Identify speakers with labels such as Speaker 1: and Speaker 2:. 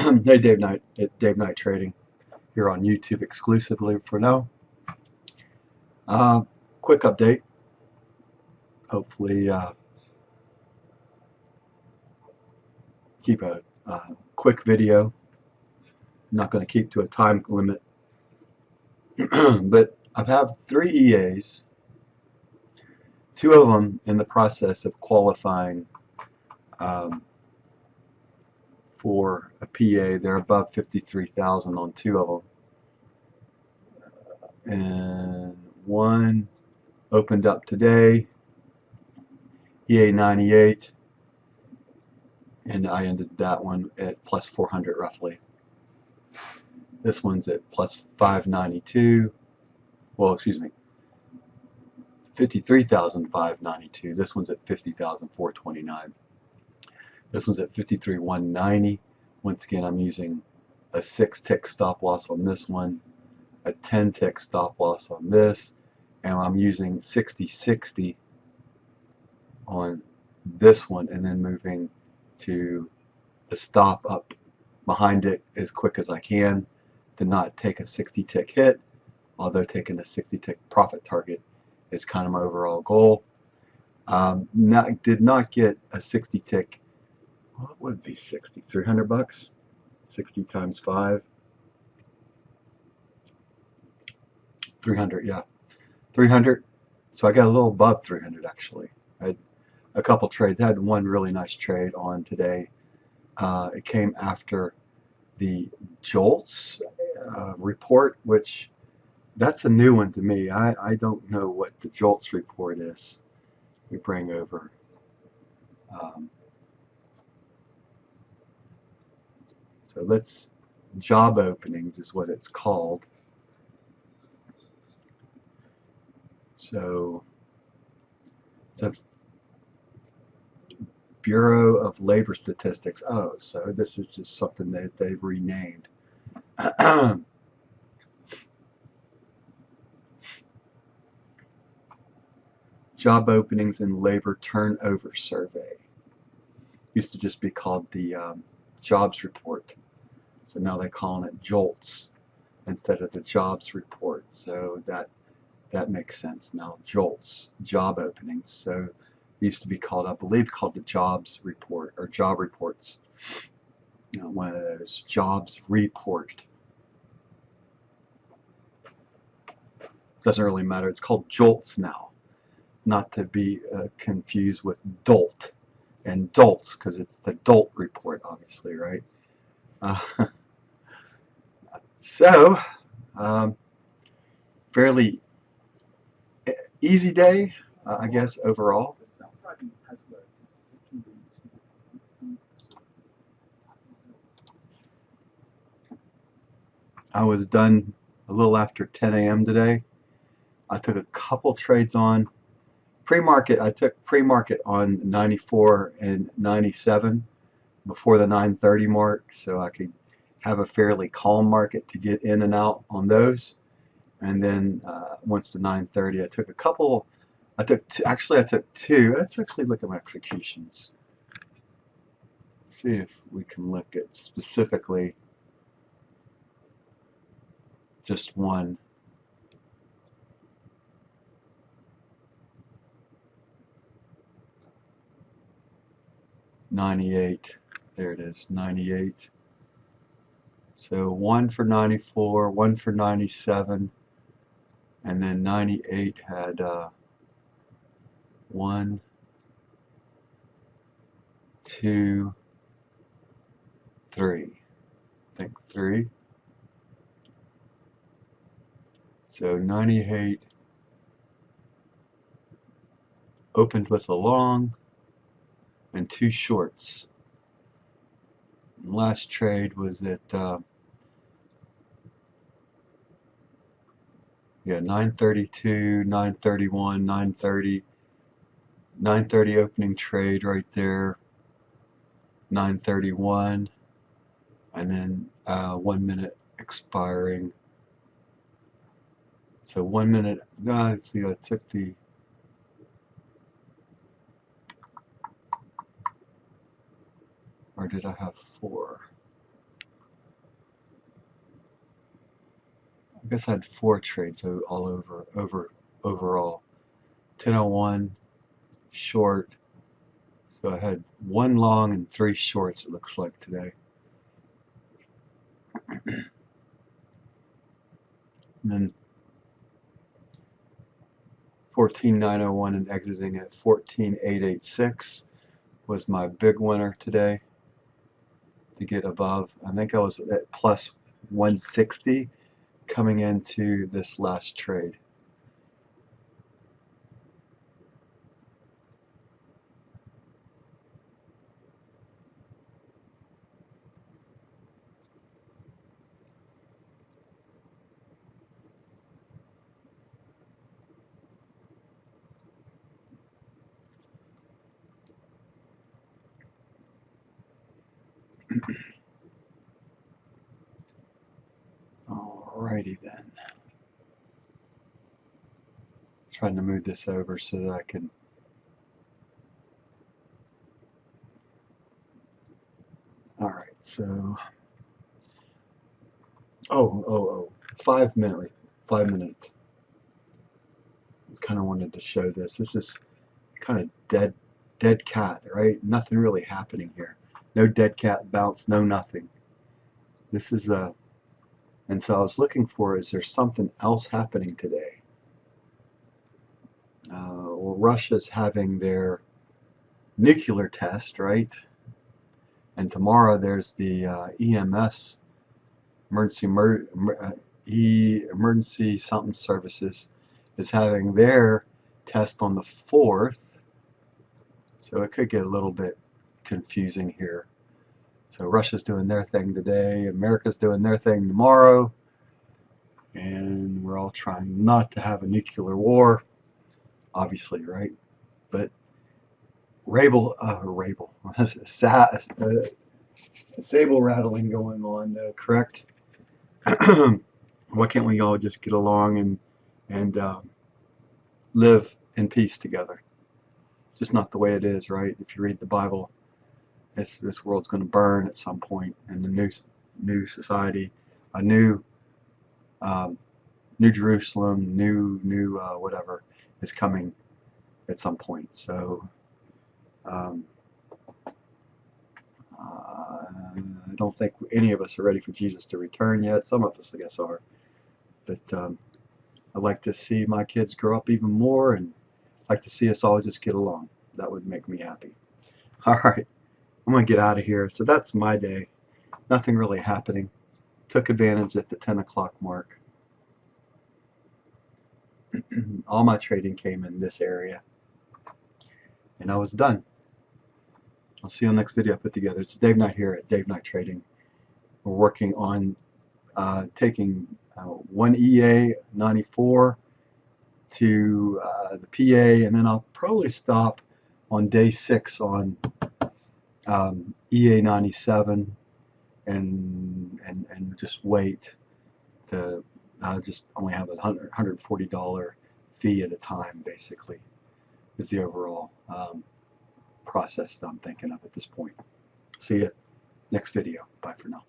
Speaker 1: Hey, Dave Knight Trading here on YouTube exclusively for now. Uh, Quick update. Hopefully, keep a quick video. I'm not going to keep to a time limit, but I've had 3 EAs, 2 of them in the process of qualifying um, for a PA. They're above 53,000 on 2 of them, and one opened up today, EA 98. And I ended that one at plus 400 roughly. This one's at plus 592. Well, excuse me, 53,592. This one's at 50,429. This one's at 53,190. Once again, I'm using a 6-tick stop loss on this one, a 10-tick stop loss on this, and I'm using 60/60 on this one, and then moving to the stop up behind it as quick as I can to not take a 60-tick hit, although taking a 60-tick profit target is kind of my overall goal. Did not get a 60-tick. What would it be? 60? 300 bucks? 60 times 5? 300, yeah. 300. So I got a little above 300 actually. I had a couple trades. I had one really nice trade on today. It came after the Jolts report, which that's a new one to me. I don't know what the Jolts report is. We bring over so let's job openings is what it's called. So it's a Bureau of Labor Statistics. Oh, so this is just something that they've renamed. Job openings and labor turnover survey. Used to just be called the jobs report. So now they're calling it JOLTS instead of the jobs report. So that makes sense now. JOLTS, job openings. So it used to be called, I believe, called the jobs report or job reports. One of those jobs report. Doesn't really matter. It's called JOLTS now, not to be confused with DOLT and DOLTS, because it's the DOLT report, obviously, right? So, fairly easy day, I guess, overall. I was done a little after 10 a.m. today. I took a couple trades on pre-market. I took pre-market on 94 and 97 before the 9:30 mark, so I could have a fairly calm market to get in and out on those. And then once the 9:30, I took a couple. I took two, actually I took 2. Let's actually look at my executions. See if we can look at specifically just one. $98. There it is, 98. So 1 for 94, 1 for 97, and then 98 had 1, 2, 3. I think 3. So 98 opened with a long and 2 shorts. And last trade was at 932, 931, 930, 930 opening trade right there, 931, and then 1 minute expiring. So 1 minute. Let's see. I took the. Or did I have 4? I guess I had 4 trades all overall. 1001 short. So I had 1 long and 3 shorts, it looks like, today. And then 14,901 and exiting at 14,886 was my big winner today to get above. I think I was at plus 160 coming into this last trade. Alrighty then. Trying to move this over so that I can alright, so 5 minute. Kind of wanted to show this. This is kind of dead cat, right? Nothing really happening here. No dead cat bounce, no nothing. This is a, and so I was looking for, is there something else happening today? Well, Russia's having their nuclear test, right? And tomorrow there's the EMS, emergency something services, is having their test on the 4th. So it could get a little bit confusing here. So Russia's doing their thing today, America's doing their thing tomorrow, and we're all trying not to have a nuclear war, obviously, right? But sable rattling going on, correct? Why can't we all just get along and live in peace together? Just not the way it is, right? If you read the Bible, this world's going to burn at some point, and the new society, a new Jerusalem, new whatever is coming at some point. So I don't think any of us are ready for Jesus to return yet. Some of us, I guess, are. But I'd like to see my kids grow up even more, and I'd like to see us all just get along. That would make me happy. All right, I'm going to get out of here. So that's my day. Nothing really happening. Took advantage at the 10 o'clock mark. All my trading came in this area. And I was done. I'll see you on the next video I put together. It's Dave Knight here at Dave Knight Trading. We're working on taking one EA 94 to the PA, and then I'll probably stop on day 6 on EA 97 and just wait to just only have a $140 fee at a time, basically, is the overall process that I'm thinking of at this point. See you next video. Bye for now.